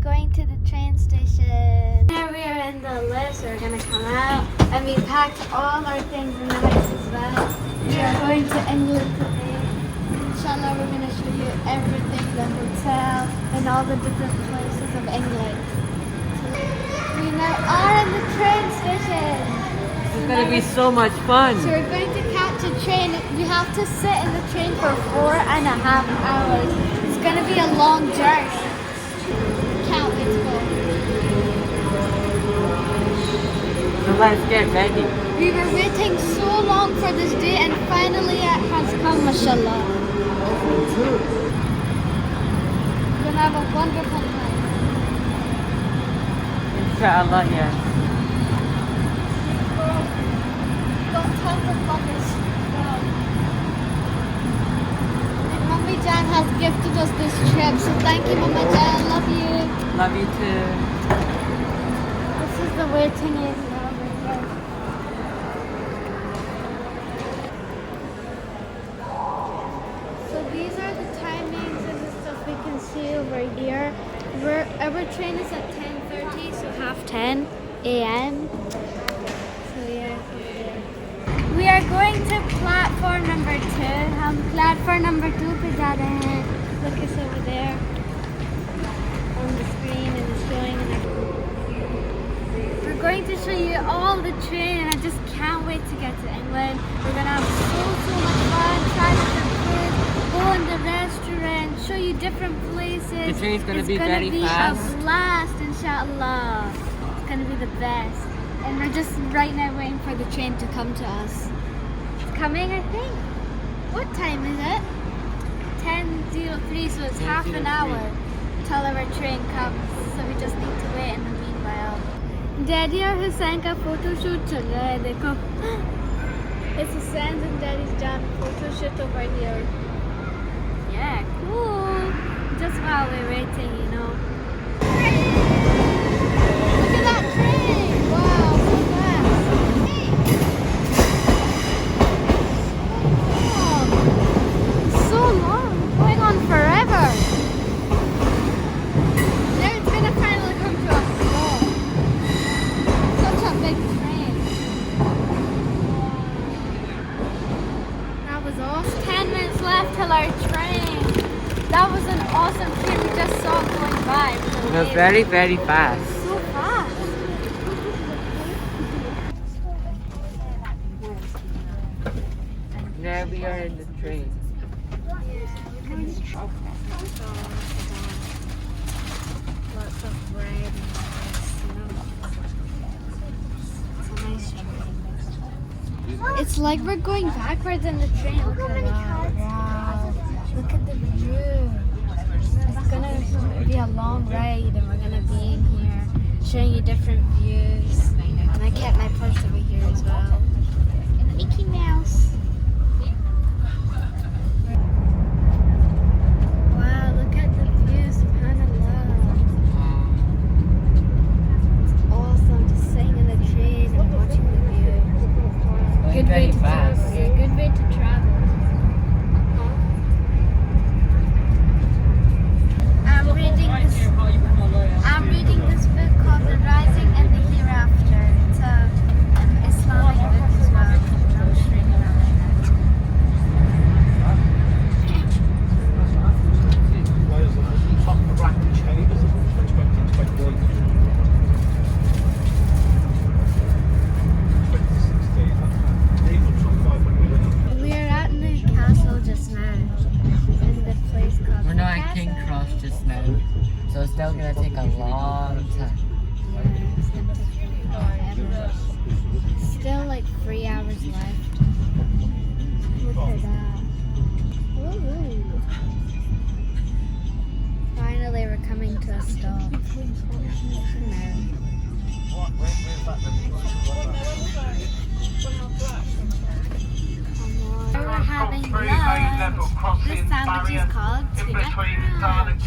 going to the train station. Here we are in the lift, so we're gonna come out. And we packed all our things in the house as well. We are going to England today. Inshallah, we're gonna show you everything, the hotel and all the different places of England. We now are in the train station. It's gonna be so much fun. So we're going to catch a train. We have to sit in the train for 4.5 hours. It's gonna be a long journey. Can't wait to go. So let's get ready. We were waiting so long for this day and finally it has come, mashallah. We're gonna have a wonderful time. Inshallah, yeah. Got tons of buggers. Wow. And Mummy Jan has gifted us this trip, so thank you, Mama Jan. Love you. Love you too. This is the waiting area over here. So these are the timings and the stuff we can see over here. Our train is at 10:30, so 10:30 a.m. So yeah. We are going to platform number 2. हम platform number 2 पे जा रहे हैं. Look, it's over there on the screen and it's showing. We're going to show you all the train and I just can't wait to get to England. We're gonna have so much fun, try different food, go in the restaurant, show you different places. The train's gonna be very fast. It's gonna be a blast, inshallah. It's gonna be the best. And we're just right now waiting for the train to come to us. It's coming, I think. What time is it? 10:03, so it's half an hour till our train comes. So we just need to wait in the meanwhile. Daddy और Hussain का photo shoot चल रहा है, देखो. It's Hussain's and Daddy's done photo shoot over here. Yeah, cool. Just while we're waiting, you know. Look at that train! Wow, so fast. It's so long, going on forever. Now it's gonna finally come to a stop. Such a big train. That was awesome. 10 minutes left till our train. That was an awesome train. We just saw it going by. It was very, very fast. So fast. Now we are in the train. Lots of bread and rice, you know. It's a nice train. It's like we're going backwards in the train. Look at that. Wow. Look at the view. It's gonna be a long ride and we're gonna be in here showing you different views. And I kept my purse over here as well. And Mickey Mouse. Wow, look at the views, subhanallah. It's awesome just sitting in the train and watching the view. Good way to travel. Yeah, good way to travel. I'm reading this book called The Rising and the Hereafter. It's an Islamic book as well. I'm just reading it right now. We are at the castle just now. In the place called We're not at Castle. King Cross just now, so it's still gonna take a long time. Still like 3 hours left. Look at that. Ooh. Finally, we're coming to a stop. We're having lunch. This sandwich is called tuna crunch.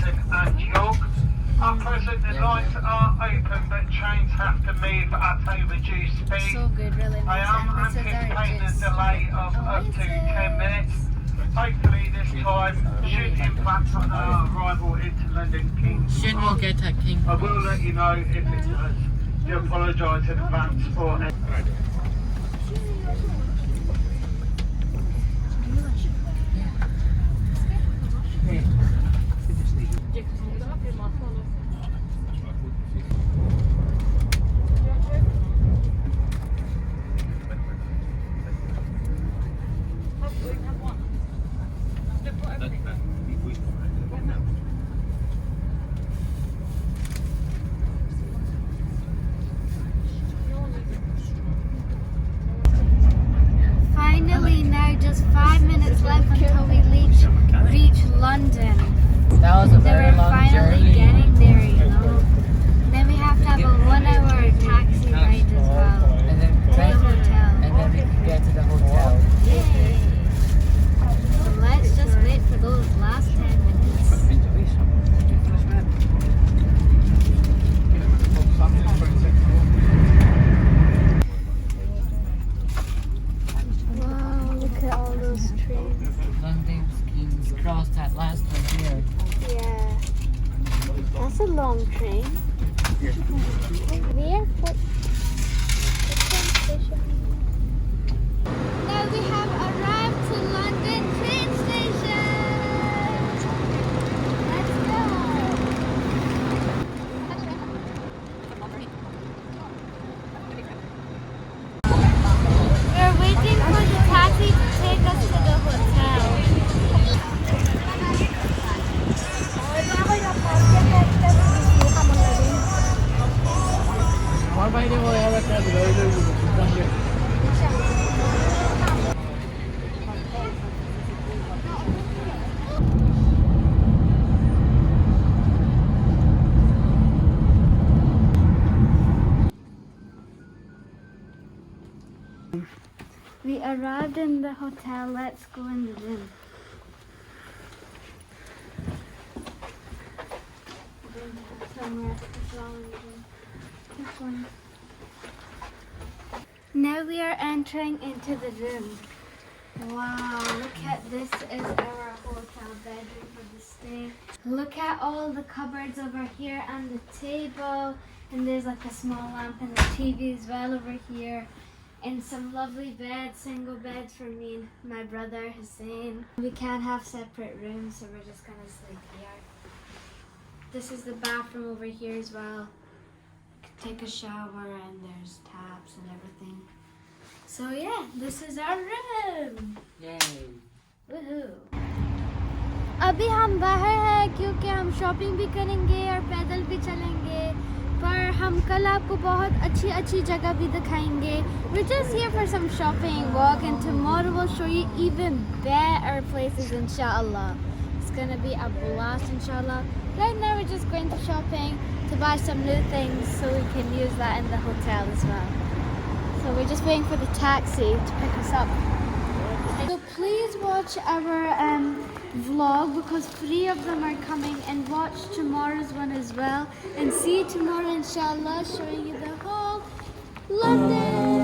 At present, the lines are open, but trains have to move at a reduced speed. So good, really I nice. am And this is our anticipating a juice. delay of up to 10 minutes. hopefully this time should impact on our arrival into London King's Should we'll Cross. get at King. I will let you know if it does. Do apologise in advance for it. Finally, now just 5 minutes left until we reach London. That was a So very we're long finally journey. getting there, you know. Then we have to have a 1 hour taxi ride as well And then to the hotel. and then we can get to the hotel. Yay! So let's just wait for those last 10 minutes. Wow, look at all those trains. London's King's Cross, that last one here. Yeah. That's a long train. The airport. Now we have arrived to London train station. Let's go. We're waiting for the taxi to take us to the hotel. We arrived in the hotel. Let's go in the room. We're going to have somewhere as well in the room. This one. Now we are entering into the room. Wow, look at this is our hotel bedroom for the stay. Look at all the cupboards over here and the table. And there's like a small lamp and the TV as well over here. And some lovely beds, single beds for me and my brother Hussain. We can't have separate rooms, so we're just gonna sleep here. This is the bathroom over here as well. Take a shower and there's taps and everything. So yeah, this is our room. Yay. Woohoo! अभी हम बाहर हैं क्योंकि हम shopping भी करेंगे और पैदल भी चलेंगे पर हम कल आपको बहुत अच्छी जगह भी दिखाएंगे. We're just here for some shopping walk and tomorrow we'll show you even better places inshallah. It's gonna be a blast inshallah. Right now we're just going to shopping to buy some new things so we can use that in the hotel as well. So we're just waiting for the taxi to pick us up. So please watch our vlog because 3 of them are coming and watch tomorrow's one as well. And see you tomorrow inshallah showing you the whole London.